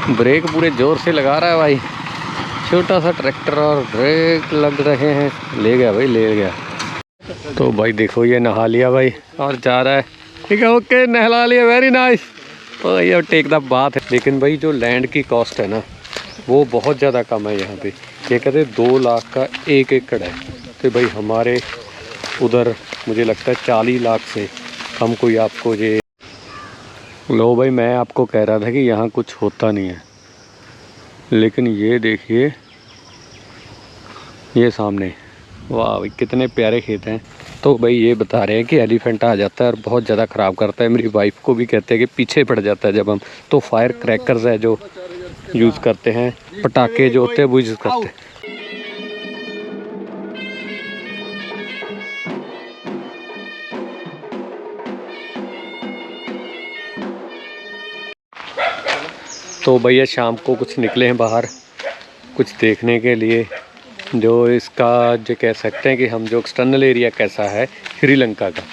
Break पूरे ज़ोर से लगा रहा है भाई। छोटा सा ट्रैक्टर और ब्रेक लग रहे हैं। ले गया भाई, ले गया। तो भाई देखो ये नहा लिया भाई और जा रहा है। ठीक है, ओके, नहला लिया, वेरी नाइस। तो ये टेक द बात है। लेकिन भाई जो लैंड की कॉस्ट है ना वो बहुत ज़्यादा कम है यहाँ पे। ये कहते 2 लाख का 1 एकड़ है। तो भाई हमारे उधर मुझे लगता है 40 लाख से कम कोई आपको ये। लो भाई, मैं आपको कह रहा था कि यहाँ कुछ होता नहीं है, लेकिन ये देखिए ये सामने, वाह भाई कितने प्यारे खेत हैं। तो भाई ये बता रहे हैं कि एलिफेंट आ जाता है और बहुत ज़्यादा ख़राब करता है। मेरी वाइफ को भी कहते हैं कि पीछे पड़ जाता है जब हम। तो फायर क्रैकर्स है जो यूज़ करते हैं, पटाखे जो होते हैं वो यूज़ करते हैं। तो भैया शाम को कुछ निकले हैं बाहर कुछ देखने के लिए, जो इसका जो कह सकते हैं कि हम जो एक्सटर्नल एरिया कैसा है श्रीलंका का।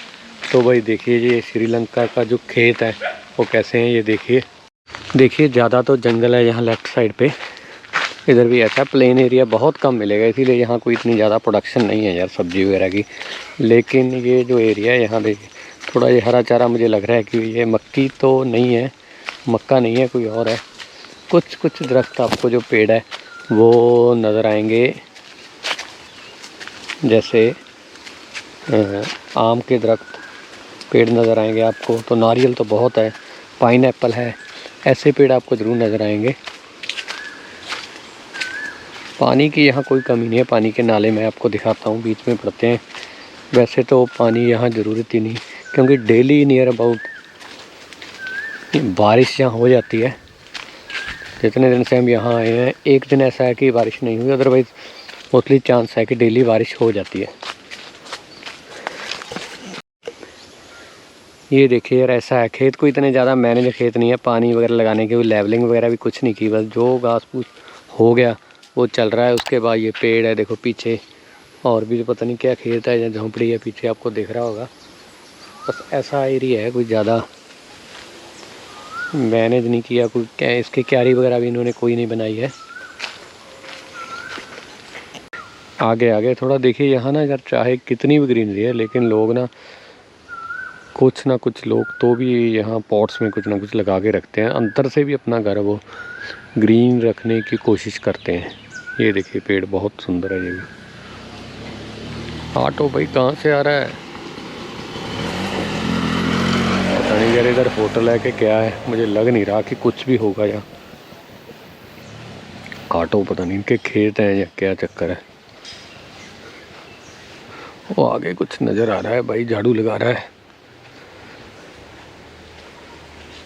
तो भाई देखिए ये श्रीलंका का जो खेत है वो कैसे हैं, ये देखिए ज़्यादा तो जंगल है यहाँ लेफ़्ट साइड पे। इधर भी ऐसा प्लेन एरिया बहुत कम मिलेगा, इसीलिए यहाँ कोई इतनी ज़्यादा प्रोडक्शन नहीं है यार सब्ज़ी वगैरह की। लेकिन ये जो एरिया है यहाँ देखिए थोड़ा ये हरा चारा, मुझे लग रहा है कि ये मक्की तो नहीं है, मक्का नहीं है, कोई और है। कुछ कुछ दरख्त आपको जो पेड़ है वो नज़र आएंगे, जैसे आम के दरख्त पेड़ नज़र आएंगे आपको। तो नारियल तो बहुत है, पाइनएप्पल है, ऐसे पेड़ आपको ज़रूर नज़र आएंगे। पानी की यहाँ कोई कमी नहीं है। पानी के नाले मैं आपको दिखाता हूँ, बीच में पड़ते हैं। वैसे तो पानी यहाँ ज़रूरत ही नहीं, क्योंकि डेली नियर अबाउट बारिश यहाँ हो जाती है। जितने दिन से हम यहाँ आए हैं एक दिन ऐसा है कि बारिश नहीं हुई, अदरवाइज़ मोस्टली चांस है कि डेली बारिश हो जाती है। ये देखिए यार ऐसा है, खेत को इतने ज़्यादा मैनेज खेत नहीं है, पानी वगैरह लगाने की लेवलिंग वगैरह भी कुछ नहीं की, बस जो घास फूस हो गया वो चल रहा है। उसके बाद ये पेड़ है देखो पीछे, और भी पता नहीं क्या खेत है या झोंपड़ी है पीछे आपको दिख रहा होगा। बस ऐसा एरिया है, कुछ ज़्यादा मैनेज नहीं किया, कोई क्या इसकी क्यारी वगैरह भी इन्होंने कोई नहीं बनाई है। आगे आगे थोड़ा देखिए यहाँ ना यार, चाहे कितनी भी ग्रीनरी है लेकिन लोग ना कुछ लोग तो भी यहाँ पॉट्स में कुछ ना कुछ लगा के रखते हैं, अंदर से भी अपना घर वो ग्रीन रखने की कोशिश करते हैं। ये देखिए पेड़ बहुत सुंदर है। ये भी ऑटो भाई कहाँ से आ रहा है पता नहीं यार, इधर होटल है कि क्या है, मुझे लग नहीं रहा कि कुछ भी होगा यहाँ। ऑटो पता नहीं इनके खेत हैं या क्या चक्कर है। वो आगे कुछ नज़र आ रहा है भाई, झाड़ू लगा रहा है।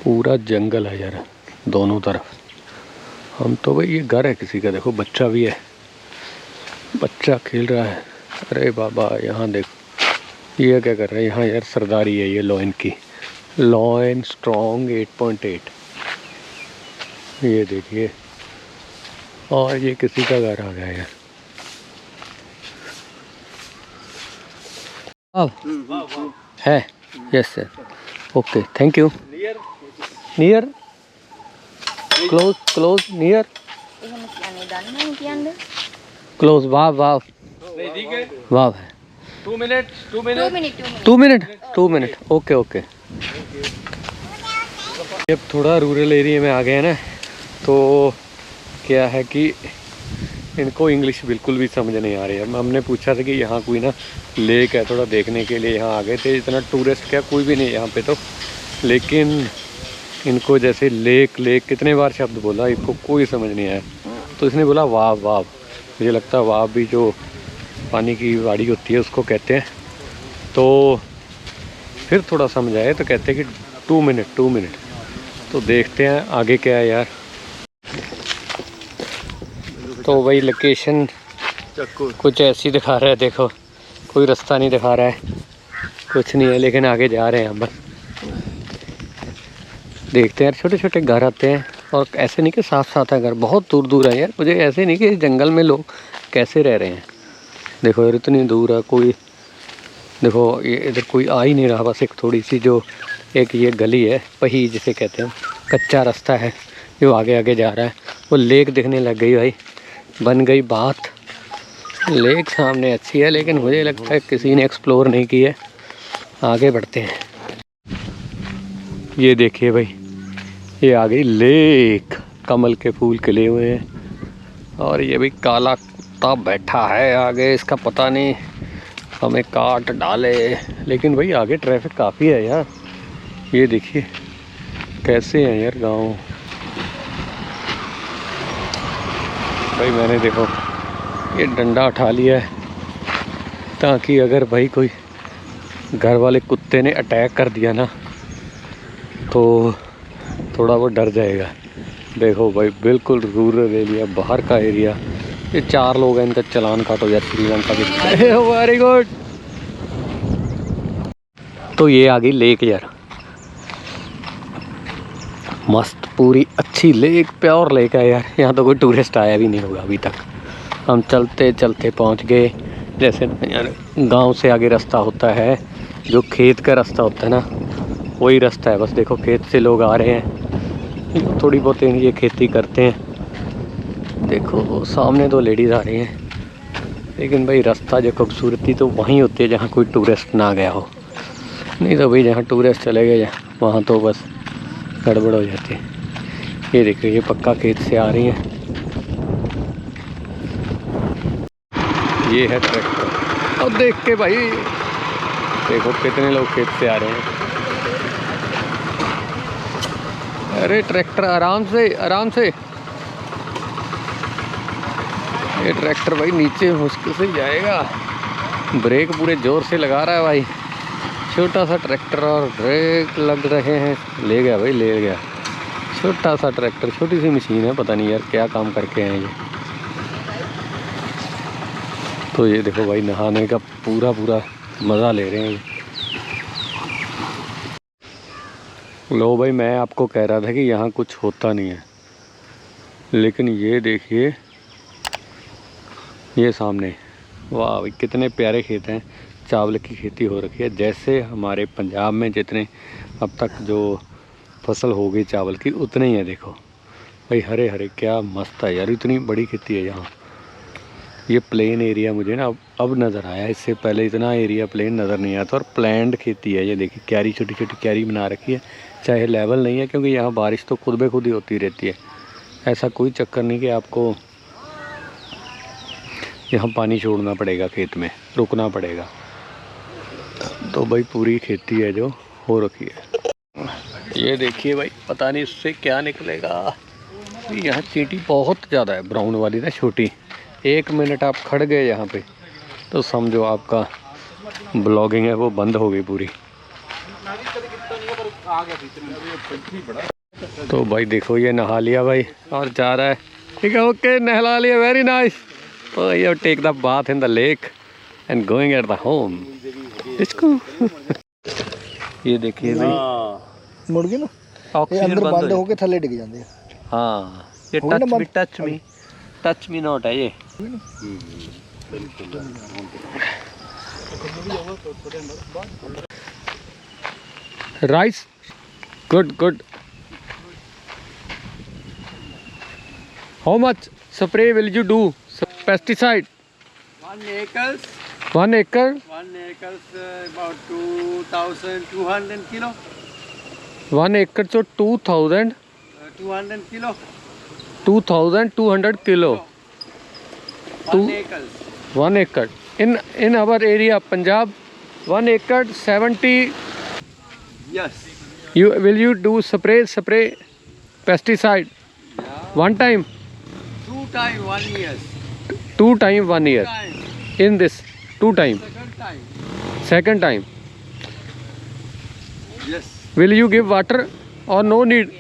पूरा जंगल है यार दोनों तरफ। हम तो भाई ये घर है किसी का, देखो बच्चा भी है, बच्चा खेल रहा है। अरे बाबा यहाँ देखो ये क्या कर रहा है यहाँ यार, सरदारी है ये लॉयन की, लॉयन स्ट्रॉन्ग 8.8। ये देखिए, और ये किसी का घर आ गया यार। अब है, yes sir, okay thank you. Near close near close, wow wow wow है। 2 मिनट ओके ओके। अब थोड़ा रूरल एरिया में आ गए हैं ना, तो क्या है कि इनको इंग्लिश बिल्कुल भी समझ नहीं आ रही है। हमने पूछा था कि यहाँ कोई ना लेक है, थोड़ा देखने के लिए यहाँ आ गए थे। इतना टूरिस्ट क्या कोई भी नहीं यहाँ पे तो, लेकिन इनको जैसे लेक कितने बार शब्द बोला, इनको कोई समझ नहीं आया। तो इसने बोला वाव वाव, मुझे लगता है वाव भी जो पानी की वाड़ी होती है उसको कहते हैं। तो फिर थोड़ा समझ आए तो कहते हैं कि 2 मिनट। तो देखते हैं आगे क्या है यार। तो वही लोकेशन कुछ ऐसी दिखा रहा है, देखो कोई रास्ता नहीं दिखा रहा है, कुछ नहीं है, लेकिन आगे जा रहे हैं हम। बस देखते हैं यार, छोटे छोटे घर आते हैं और ऐसे नहीं कि साथ है घर, बहुत दूर है यार। मुझे ऐसे नहीं कि जंगल में लोग कैसे रह रहे हैं। देखो यार इतनी दूर है, कोई देखो ये इधर कोई आ ही नहीं रहा। बस एक थोड़ी सी जो एक ये गली है पही जिसे कहते हैं, कच्चा रास्ता है जो आगे आगे जा रहा है। वो लेक दिखने लग गई भाई, बन गई बात। लेक सामने अच्छी है लेकिन मुझे लगता है किसी ने एक्सप्लोर नहीं की है। आगे बढ़ते हैं। ये देखिए भाई, ये आ गई लेक, कमल के फूल खिले हुए हैं और ये भी काला कुत्ता बैठा है आगे, इसका पता नहीं हमें काट डाले। लेकिन भाई आगे ट्रैफिक काफ़ी है यार। ये देखिए कैसे हैं यार गाँव। भाई मैंने देखो ये डंडा उठा लिया है ताकि अगर भाई कोई घर वाले कुत्ते ने अटैक कर दिया ना तो थोड़ा वो डर जाएगा। देखो भाई बिल्कुल रूरल एरिया, बाहर का एरिया। ये 4 लोग हैं, इनका चालान काटो यार श्रीलंका के। Very good. तो ये आ गई लेक यार, मस्त पूरी अच्छी लेक, प्योर लेक है यार। यहाँ तो कोई टूरिस्ट आया भी नहीं होगा अभी तक। हम चलते चलते पहुँच गए। जैसे यार गांव से आगे रास्ता होता है, जो खेत का रास्ता होता है ना, वही रास्ता है। बस देखो खेत से लोग आ रहे हैं, थोड़ी बहुत ये खेती करते हैं। देखो सामने 2 लेडीज़ आ रही हैं। लेकिन भाई रास्ता जो खूबसूरती तो वहीं होती है जहाँ कोई टूरिस्ट ना गया हो। नहीं तो भाई जहाँ टूरिस्ट चले गए वहाँ तो बस गड़बड़ हो जाती है। ये देखिए ये पक्का खेत से आ रही हैं। ये है ट्रैक्टर। और देख के भाई देखो कितने लोग खेत से आ रहे हैं। अरे ट्रैक्टर आराम से आराम से। ये ट्रैक्टर भाई नीचे मुश्किल से जाएगा, ब्रेक पूरे ज़ोर से लगा रहा है भाई। छोटा सा ट्रैक्टर और ब्रेक लग रहे हैं। ले गया भाई, ले गया। छोटा सा ट्रैक्टर, छोटी सी मशीन है, पता नहीं यार क्या काम करके हैं ये। तो ये देखो भाई नहाने का पूरा मज़ा ले रहे हैं। लो भाई मैं आपको कह रहा था कि यहाँ कुछ होता नहीं है, लेकिन ये देखिए ये सामने, वाह भाई कितने प्यारे खेत हैं। चावल की खेती हो रखी है, जैसे हमारे पंजाब में जितने अब तक जो फसल हो गई चावल की उतने ही है। देखो भाई हरे हरे, क्या मस्त है यार। इतनी बड़ी खेती है यहाँ। ये प्लेन एरिया मुझे ना अब नज़र आया, इससे पहले इतना एरिया प्लेन नज़र नहीं आता। और प्लैंड खेती है। ये देखिए क्यारी, छोटी छोटी क्यारी बना रखी है। चाहे लेवल नहीं है क्योंकि यहाँ बारिश तो खुद ब खुद ही होती रहती है। ऐसा कोई चक्कर नहीं कि आपको यहाँ पानी छोड़ना पड़ेगा, खेत में रुकना पड़ेगा। तो भाई पूरी खेती है जो हो रखी है। ये देखिए भाई पता नहीं इससे क्या निकलेगा। यहाँ चींटी बहुत ज़्यादा है, ब्राउन वाली ना छोटी। 1 मिनट आप खड़ गए यहाँ पे तो समझो आपका ब्लॉगिंग है वो बंद हो गई पूरी। तो भाई देखो ये नहा लिया भाई और जा रहा है। ठीक है, ओके, नहला लिया, वेरी नाइस। तो ये take the bath in the lake and going at the home. इसको ये देखिए भाई मुड़ गई ना, ऑक्सीजन बंद हो के थल्ले डिग जाते हैं। हाँ ये टच मी नॉट है ये। Rice, good. How much spray will you do pesticide? 1 acre about 2,200 kilo. 1 acre so 2,000 kilo. 2,200 kilo. 1 acre. In our area Punjab 1 acre 70. Yes. Will you do spray pesticide? Yeah. One time? 2 times 1 year. 2 times 1 year. In this 2 times. Second time. Yes. Will you give water or no need?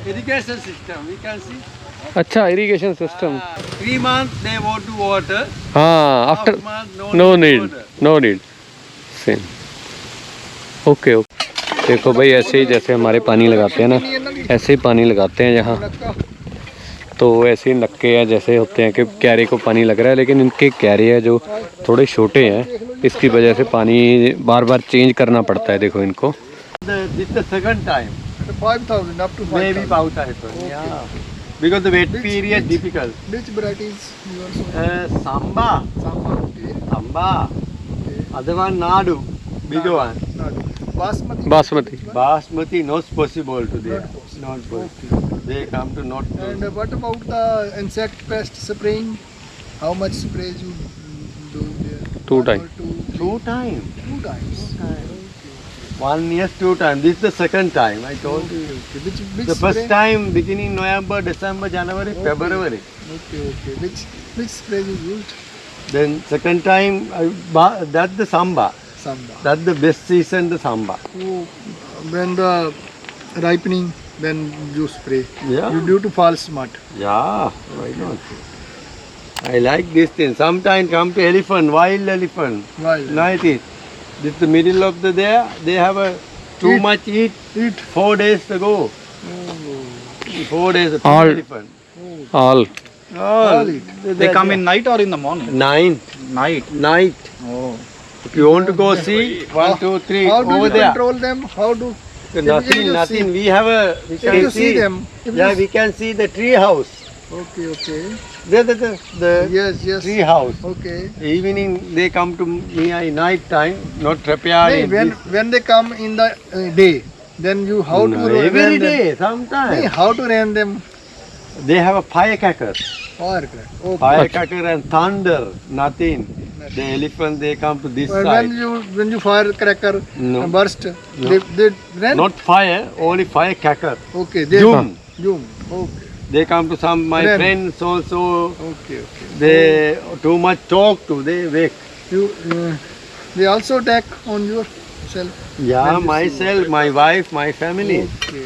Irrigation system, we can see. अच्छा, irrigation system. 3 months they want to water. हाँ, after month, no need. Same. Okay. देखो भाई ऐसे ही जैसे हमारे पानी लगाते हैं ना, ऐसे ही पानी लगाते हैं यहाँ। तो ऐसे ही नक्के हैं जैसे होते हैं कि क्यारे को पानी लग रहा है, लेकिन इनके क्यारे हैं जो थोड़े छोटे हैं, इसकी वजह से पानी बार बार चेंज करना पड़ता है। देखो इनको। This the second time. 5,000 up to 5,000. Maybe 5,000. Yeah. Because the wet period difficult. Which varieties you are showing? Samba. Samba, okay. Samba. Okay. Other one Nadu. Bigger one. Nadu. Basmati. Basmati. Which one? Basmati not possible today. Not possible. Not possible. They come to not. And what about the insect pest spraying? How much sprays you do there? 2 One times. or two? Two times. 2 times. 1 year, 2 times. This is the second time. I told you. Okay. Which The first spray? time beginning November, December, January, Okay. February. Okay. Which spray you used? Then second time, that's the Samba. Samba. That's the best season, the Samba. So, when the ripening, then you spray. Yeah. You due to false smut. Yeah, why not? I like this thing. Sometimes come to elephant, wild elephant. Why? Night it. This the middle of the day. They have a too Eat. much eat. Eat. 4 days ago. Oh. 4 days. All- Elephant. All. All eat. They come in night or in the morning? Night. Night. Oh. If you want to go see, 1, 2, 3 How do over you there. control them? How do Nothing, you nothing. see- We have a. We if you can see them? If Yeah, you we can see the tree house. Okay. The Yes. tree house. Okay. Evening they come to me at night time, not preparing. When they come in the day, then you how to every ran them? day, Nee, sometimes. how to ran them? They have a firecracker. Firecracker. Okay. Firecracker and thunder, nothing. The elephant, they come to this But side. when you firecracker No. burst, No. they ran. Not fire, only firecracker. Okay. They Zoom. Zoom. Okay. They come to some, my Then- friends also, Okay. they too much talk to, they wake. You they also attack on yourself. Yeah, When you myself, my wife, my family. Okay.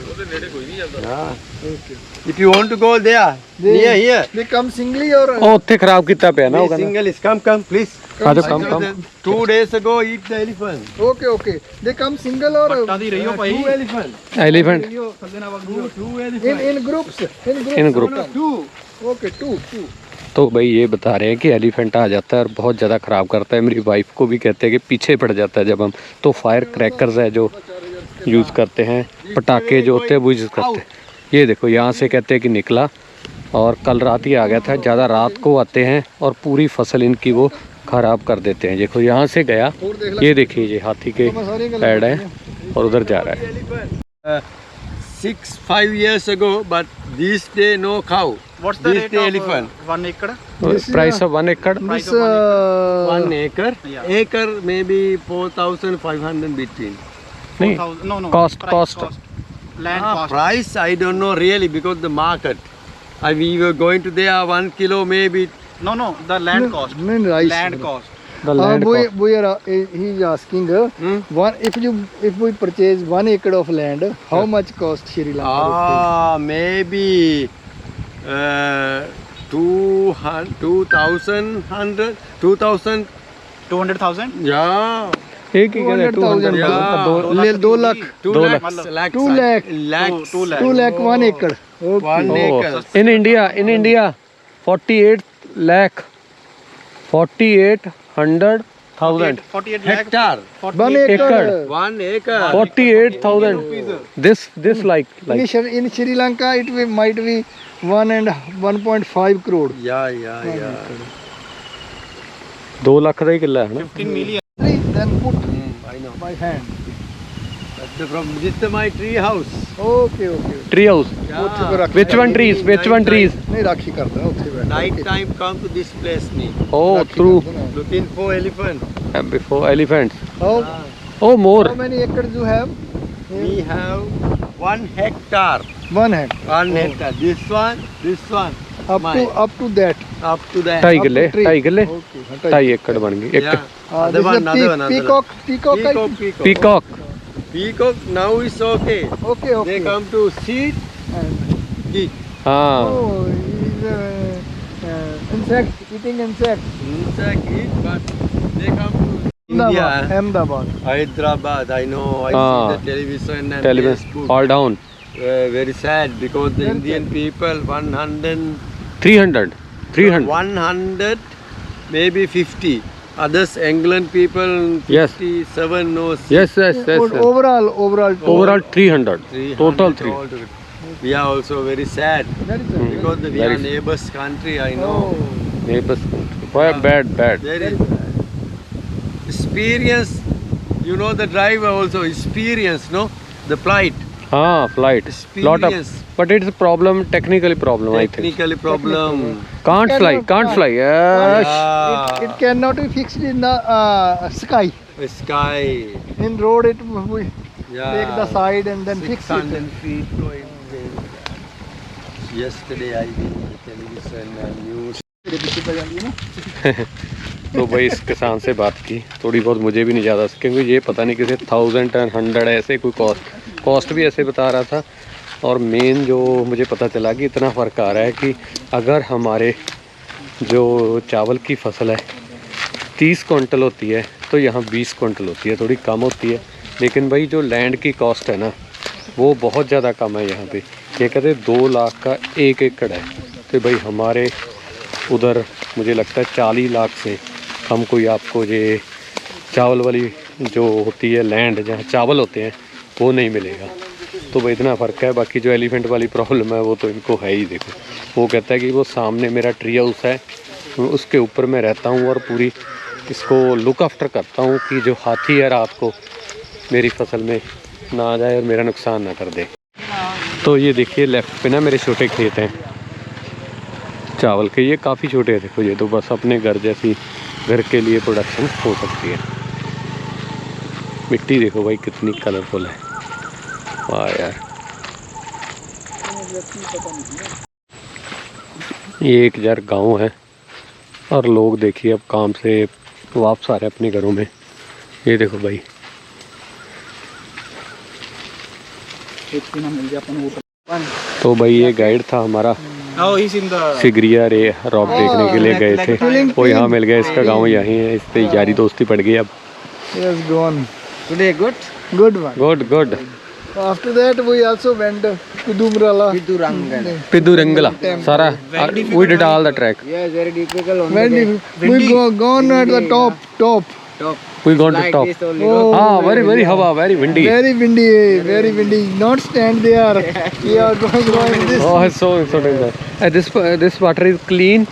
Yeah. Okay. If you want to go there, They- near here, They come singly or ਉਹ ਉੱਥੇ ਖਰਾਬ ਕੀਤਾ ਪਿਆ ਨਾ ਉਹ please, ਕਹਿੰਦਾ single is come, please. ਆ ਜਾਓ I ਕੰਮ told ਕੰਮ them 2 days ago, eat the elephant. okay. They come single or ਪੱਟਾ the ਰਹੀਓ Bhai 2 elephant. Elephant ਥੱਲੇ ਨਾ ਵਗ Two elephant. in groups. In group. Two. Okay, two. तो भाई ये बता रहे हैं कि एलिफेंट आ जाता है और बहुत ज़्यादा ख़राब करता है। मेरी वाइफ को भी कहते हैं कि पीछे पड़ जाता है जब हम, तो फायर क्रैकर्स है जो यूज़ करते हैं, पटाखे जो होते हैं वो यूज़ करते हैं। ये देखो यहाँ से कहते हैं कि निकला और कल रात ही आ गया था। ज़्यादा रात को आते हैं और पूरी फसल इनकी वो ख़राब कर देते हैं। देखो यहाँ से गया, ये देखिए ये हाथी के पैड है और उधर जा रहा है। 6-5 years ago, but this day no cow. What's the this rate day of elephant? 1 acre? Price of 1 एकड़ This 1 acre. Yeah. Acre maybe 4,500 between. नहीं 4,000 no Cost. Land cost. Price I don't know really because the market. We were going to there 1 kilo maybe. No, the land cost. rice. Land cost. The land we are he is asking one if we purchase 1 acre of land, how much cost Sri Lanka? Maybe 2,000. 200,000? Yeah. एक ही कहते 200,000 Yeah. 2 lakh 2 2 lakhs. lakh. 2 lakh. Lakhs. 2 lakh. 2 lakh 1 acre. Okay. 1 acre. In India 48,00,000 48 lakh. Hectare. 1 acre. acre. 1 acre. 48,000 this like In Sri Lanka it might be 1.5 crore. Yeah. 2 lakh ਦਾ ਹੀ ਕਿੱਲਾ ਹੈ ਨਾ 15 million. Then put I know. by hand. That's the problem. This is my tree house. Okay. Tree house ਉੱਥੇ ਕੋ ਰੱਖ which one trees ਨਹੀਂ ਰਾਖੀ ਕਰਦਾ ਉੱਥੇ ਬੈਠ Night time come to this place. oh through Looking for elephant. before elephants how oh more many acres you have? We have 1 hectare. 1 hand. 1 hectare. This one. Up Mine. to that. Up to that. 2.5 ਕਿੱਲੇ Up to tree. 2.5 ਕਿੱਲੇ Okay. 2.5 ਏਕੜ ਬਣ ਗਈ ਇੱਕ Yeah. This is Another a one. peacock. Peacock. Peacock Now is okay. Okay. They come to seed, And, eat. ਹਾਂ oh, he's insect, eating insect. Insect eat, but they come to India. Ahmedabad. Hyderabad, I know. I Ah. see the television and television Facebook. all down Very sad because the Very Indian people 300 100 maybe 50 Others, England people, Yes. 57 knows. Yes, yes, yes. yes. Overall. Overall 300. 300 Total 3. altogether. We are also very sad Very sad. because we Very are neighbors country. I know. Oh. Neighbors. Why bad, bad. Very experience. You know the driver also experience. No, the flight. Ah, flight. Lot of. Experience. But it's a problem, technically problem, I think. Technically problem. Can't fly, can't fly. Yes. Yeah. It cannot be fixed in the sky. Sky. In road, it we Yeah. take the side and then fix 600 it. feet going. Yesterday I did television and news. तो भाई इस किसान से बात की थोड़ी बहुत, मुझे भी नहीं ज़्यादा क्योंकि ये पता नहीं किसी 1000 और 100 ऐसे कोई कॉस्ट भी ऐसे बता रहा था। और मेन जो मुझे पता चला कि इतना फ़र्क आ रहा है कि अगर हमारे जो चावल की फसल है 30 क्विंटल होती है तो यहाँ 20 क्विंटल होती है, थोड़ी कम होती है। लेकिन भाई जो लैंड की कॉस्ट है ना वो बहुत ज़्यादा कम है यहाँ पे। ये कहते हैं 2 लाख का 1 एकड़ है, तो भाई हमारे उधर मुझे लगता है 40 लाख से कम कोई आपको ये चावल वाली जो होती है लैंड जहाँ चावल होते हैं वो नहीं मिलेगा। तो भाई इतना फ़र्क है। बाकी जो एलिफेंट वाली प्रॉब्लम है वो तो इनको है ही। देखो वो कहता है कि वो सामने मेरा ट्री हाउस है, उसके ऊपर मैं रहता हूँ और पूरी इसको लुक आफ्टर करता हूँ कि जो हाथी है रात को मेरी फसल में ना आ जाए और मेरा नुकसान ना कर दे। तो ये देखिए लेफ़्ट पे ना मेरे छोटे खेत हैं चावल के, ये काफ़ी छोटे हैं। देखो ये तो बस अपने घर जैसी घर के लिए प्रोडक्शन हो सकती है। मिट्टी देखो भाई कितनी कलरफुल है, वाह यार। ये एक यार गांव है और लोग देखिए अब काम से वापस आ रहे हैं अपने घरों में। ये देखो भाई तो भाई ये गाइड था हमारा, Now he's in the सिगरिया रे रॉक देखने के लिए गए थे, वो यहाँ मिल गया। इसका गांव यहीं है, इस पे यारी दोस्ती पड़ गई अब। Yes, gone. today good. Good one. Good good. After that, we also went to Dumrala. पिदू रंगला सारा we did all the track, Yes, very difficult on When the we gone at the top. top. We got the Like top. this only. Oh, हाँ very हवा, very windy. very windy. Not stand there. We are going this. Oh, it's so dangerous. This water is clean.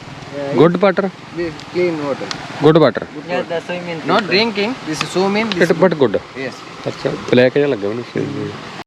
Good water. This clean water. Good water. Yes, the swimming. Not drinking. This is swimming. This It but good. yes. अच्छा black या लगा हुआ